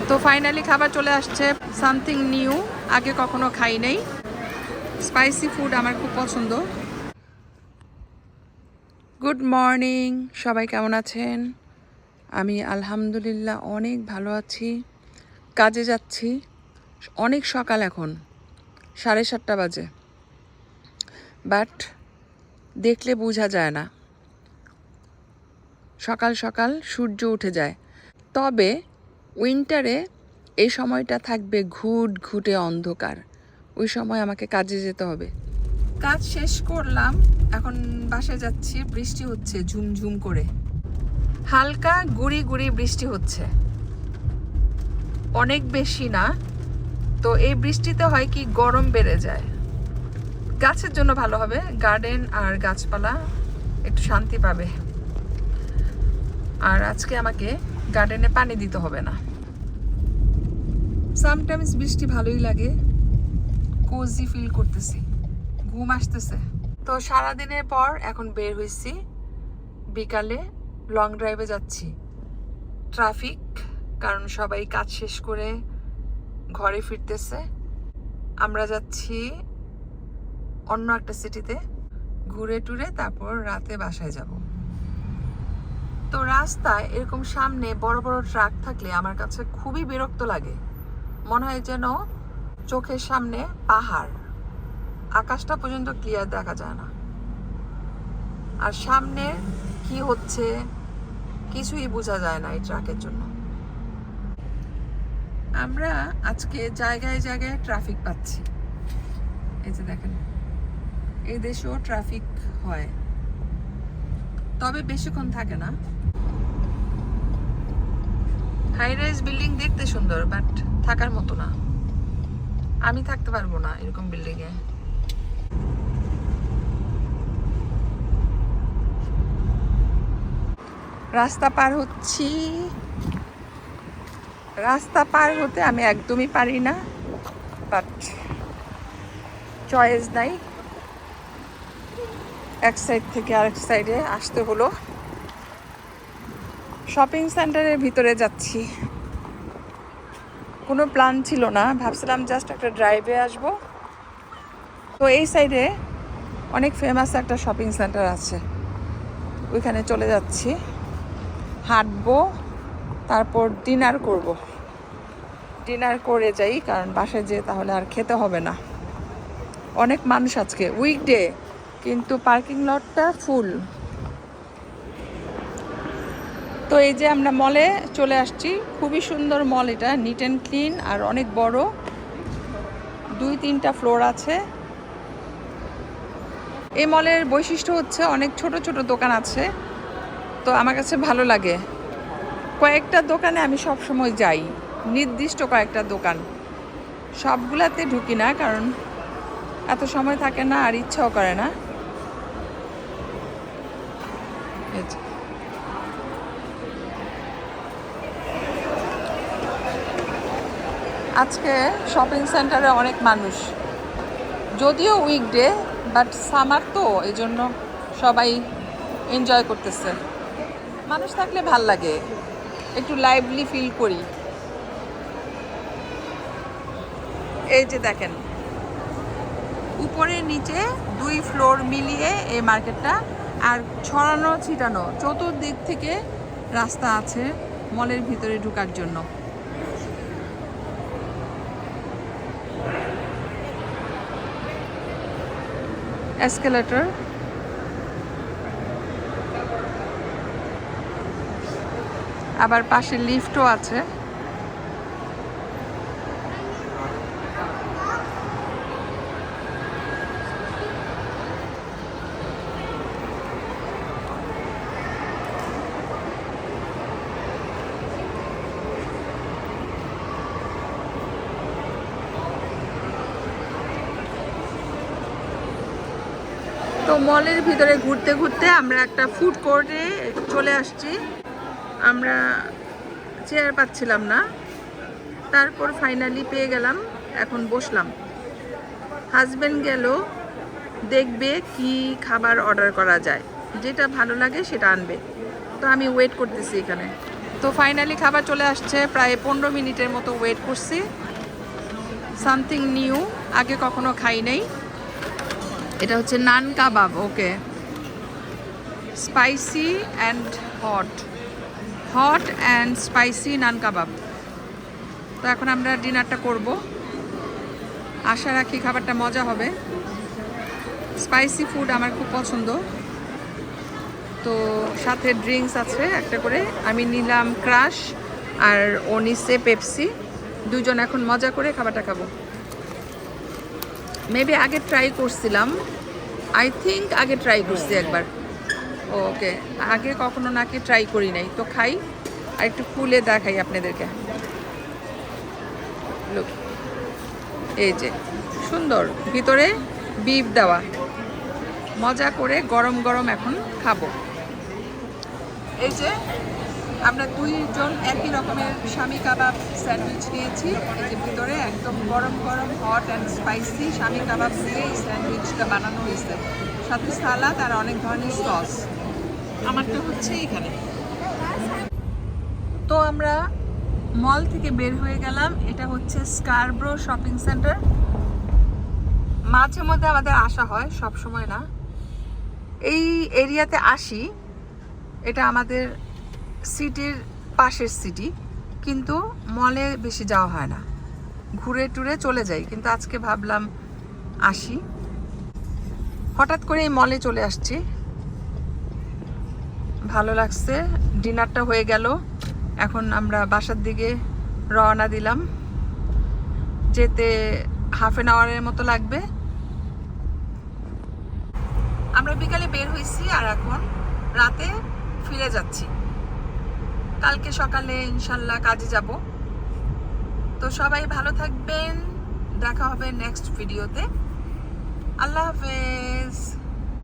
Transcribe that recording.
তো ফাইনালি খাবার চলে আসছে, সামথিং নিউ, আগে কখনো খাই নাই। স্পাইসি ফুড আমার খুব পছন্দ। গুড মর্নিং, সবাই কেমন আছেন? আমি আলহামদুলিল্লাহ অনেক ভালো আছি। কাজে যাচ্ছি, অনেক সকাল, এখন 7:30 বাজে, বাট দেখলে বোঝা যায় না, সকাল সকাল সূর্য উঠে যায়। তবে উইন্টারে এই সময়টা থাকবে ঘুটঘুটে অন্ধকার, ওই সময় আমাকে কাজে যেতে হবে। কাজ শেষ করলাম, এখন বাসায় যাচ্ছি। বৃষ্টি হচ্ছে ঝুমঝুম করে, হালকা গুড়ি গুড়ি বৃষ্টি হচ্ছে, অনেক বেশি না। তো এই বৃষ্টিতে হয় কি, গরম বেড়ে যায়। গাছের জন্য ভালো হবে, গার্ডেন আর গাছপালা একটু শান্তি পাবে। আর আজকে আমাকে গার্ডেনে পানি দিতে হবে না। সামটাইমস বৃষ্টি ভালোই লাগে, কোজি ফিল করতেছি, ঘুম আসতেছে। তো সারাদিনের পর এখন বের হয়েছি, বিকালে লং ড্রাইভে যাচ্ছি। ট্রাফিক, কারণ সবাই কাজ শেষ করে ঘরে ফিরতেছে। আমরা যাচ্ছি অন্য একটা সিটিতে, ঘুরে টুরে তারপর রাতে বাসায় যাব। তো রাস্তায় এরকম সামনে বড় বড় ট্রাক থাকলে আমার কাছে খুবই বিরক্ত লাগে, মনে হয় যেন চোখের সামনে পাহাড়, আকাশটা পর্যন্ত ক্লিয়ার দেখা যায় না, আর সামনে কি হচ্ছে কিছুই বোঝা যায় না এই ট্রাকের জন্য। আমরা আজকে জায়গায় জায়গায় ট্রাফিক পাচ্ছি। এই যে দেখেন, এই দেশেও ট্রাফিক হয়, তবে বেশিক্ষণ থাকে না। হাই রাইজ বিল্ডিং দেখতে সুন্দর, বাট থাকার মতো না। আমি থাকতে পারবো না এরকম বিল্ডিং এ। রাস্তা পার হচ্ছি, রাস্তা পার হতে আমি একদমই পারি না, বাট চয়েস নাই, এক সাইড থেকে আরেক সাইডে আসতে হলো। শপিং সেন্টারের ভিতরে যাচ্ছি, কোনো প্ল্যান ছিল না, ভাবছিলাম জাস্ট একটা ড্রাইভে আসবো। তো এই সাইডে অনেক ফেমাস একটা শপিং সেন্টার আছে, ওইখানে চলে যাচ্ছি, হাঁটবো, তারপর ডিনার করব। ডিনার করে যাই, কারণ বাসায় যেয়ে তাহলে আর খেতে হবে না। অনেক মানুষ আজকে, উইকডে, কিন্তু পার্কিং লটটা ফুল। তো এই যে আমরা মলে চলে আসছি, খুবই সুন্দর মল এটা, নিট অ্যান্ড ক্লিন আর অনেক বড়, 2-3টা ফ্লোর আছে। এই মলের বৈশিষ্ট্য হচ্ছে অনেক ছোট ছোট দোকান আছে, তো আমার কাছে ভালো লাগে। কয়েকটা দোকানে আমি সব সময় যাই, নির্দিষ্ট কয়েকটা দোকান, সবগুলাতে ঢুকি না, কারণ এত সময় থাকে না আর ইচ্ছাও করে না। আজকে শপিং সেন্টারে অনেক মানুষ, যদিও উইকডে, বাট সামার তো, এই জন্য সবাই এনজয় করতেছে। মানুষ থাকলে ভাল লাগে, একটু লাইভলি ফিল করি। এই যে দেখেন, উপরে নিচে 2 ফ্লোর মিলিয়ে এই মার্কেটটা, আর ছড়ানো ছিটানো চতুর্দিক থেকে রাস্তা আছে মলের ভিতরে ঢোকার জন্য। এসকেলেটর, আবার পাশে লিফটও আছে। তো মলের ভিতরে ঘুরতে ঘুরতে আমরা একটা ফুড কোর্টে চলে আসছি। আমরা চেয়ার পাচ্ছিলাম না, তারপর ফাইনালি পেয়ে গেলাম, এখন বসলাম। হাজবেন্ড গেল দেখবে কি খাবার অর্ডার করা যায়, যেটা ভালো লাগে সেটা আনবে। তো আমি ওয়েট করতেছি এখানে। তো ফাইনালি খাবার চলে আসছে, প্রায় 15 মিনিটের মতো ওয়েট করছি। সামথিং নিউ, আগে কখনো খাই নাই। এটা হচ্ছে naan kebab. Okay, spicy and hot and spicy naan kebab. তো এখন আমরা ডিনারটা করব, আশা রাখি খাবারটা মজা হবে। স্পাইসি ফুড আমার খুব পছন্দ। তো সাথে ড্রিঙ্কস আছে একটা করে, আমি নিলাম ক্রাশ আর ও নিচ্ছে পেপসি। দুজন এখন মজা করে খাবারটা খাবো। মেবি আগে ট্রাই করছিলাম, আই থিঙ্ক আগে ট্রাই করছি একবার। ওকে, আগে কখনো নাকি ট্রাই করি নাই। তো খাই আর একটু খুলে দেখাই আপনাদেরকে। লুক, এই যে সুন্দর, ভিতরে বিফ দেওয়া। মজা করে গরম গরম এখন খাবো। এই যে আমরা দুইজন একই রকমের স্বামী কাবাব স্যান্ডউইচ নিয়েছি। এই যে ভিতরে একদম গরম গরম হট অ্যান্ড স্পাইসি স্বামী কাবাব দিয়ে এই স্যান্ডউইচটা বানানো হয়েছে, সাথে সালাদ আর অনেক ধরনের সস। আমারটা হচ্ছে এখানে। তো আমরা মল থেকে বের হয়ে গেলাম। এটা হচ্ছে স্কারব্রো শপিং সেন্টার। মাঝে মধ্যে আমাদের আসা হয়, সব সময় না। এই এরিয়াতে আসি, এটা আমাদের সিটির পাশের সিটি, কিন্তু মলে বেশি যাওয়া হয় না, ঘুরে টুরে চলে যাই। কিন্তু আজকে ভাবলাম আসি, হঠাৎ করে এই মলে চলে আসছি, ভালো লাগছে। ডিনারটা হয়ে গেল, এখন আমরা বাসার দিকে রওনা দিলাম। যেতে হাফ অ্যান আওয়ারের মতো লাগবে। আমরা বিকালে বের হয়েছি আর এখন রাতে ফিরে যাচ্ছি। কালকে সকালে ইনশাল্লাহ কাজে যাব। তো সবাই ভালো থাকবেন, দেখা হবে নেক্সট ভিডিওতে। আল্লাহ হাফেজ।